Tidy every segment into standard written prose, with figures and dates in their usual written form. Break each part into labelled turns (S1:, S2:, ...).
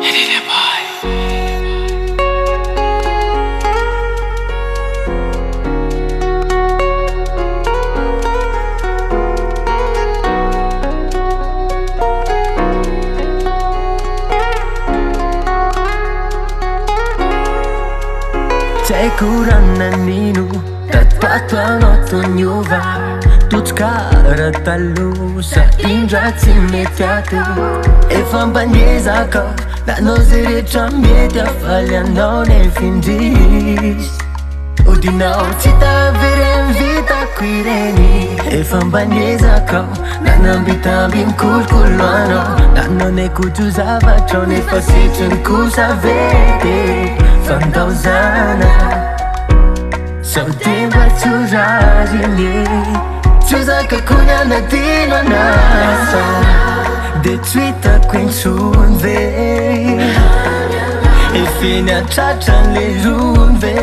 S1: Sei kurananino tatpato anotonyova Tutskara talosa indra tsy mety ato Efa mbaniezaka nanao zay rehetra mety afaly anao nefindrisy Odinao tsy tavery mivitako ireny Efa mbaniezaka nanambitamby mikolokolo anao Nanao naikojo zavatrao nefa sitriny kosa vety Fandauzana Sao temba tsurarine Tuzaka kunya na dino nasa Detruita quinchunve E fine a chachan le runve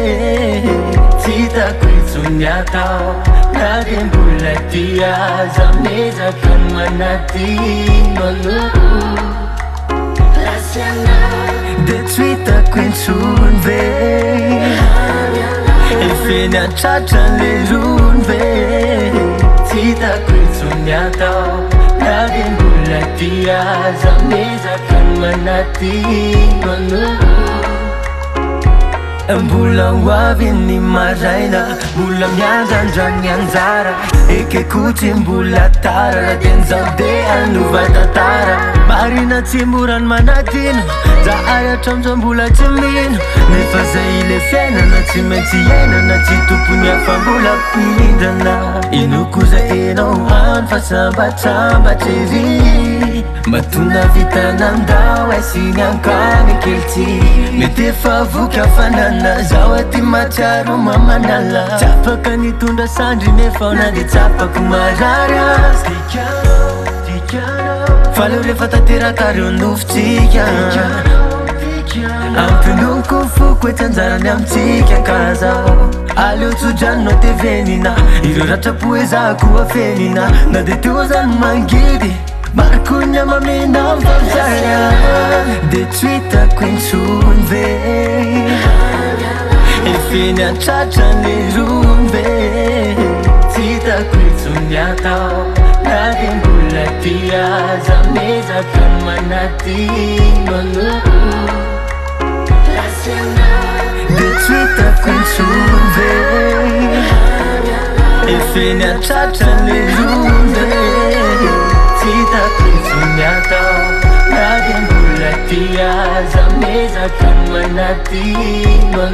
S1: Tita quinchunyatao Na dembulatia Zamneza kan manatino Detruita quinchunve E fine a chachan le runve Tita quinchunyatao Na dembulatia Zamneza kan manatino Mbola hoavy ny maraina Mbola miandrandra ny anjara Eke kotsy mbola tara Raha dian'izao de anova tantara Marina tsy morany manadino Raha hatramin'izao mbola tsy mino Nefa zay le fiainana tsy maintsy iainana Tsy tompony hafa mbola mpindrana Ino koza enao hany fa sambatsambatry ery Matona vitanandao Aisiny ankany kelitsy Mety efa voky hafanana Zao aty matsiaro mamanala Tsapaka nitondra sandry nefa ao na de tsapako marary azy Faleo rehefa tanteraka reo nofitsika Ampinoko foko etsy anjarany amitsika ka zao Aleo tsodraninao tevenina Ireo ratrapoezako afenina Na de teo zany mangidy Markonya mamina mfamzara Detruita quinchunve E fine a chachan le runve Tita quinchunyatao Na dembulatia Zamneza kan manatino Detruita quinchunve E fine a chachan le runve Tita quinchunyatao Na dembulatia Zamneza kan manatino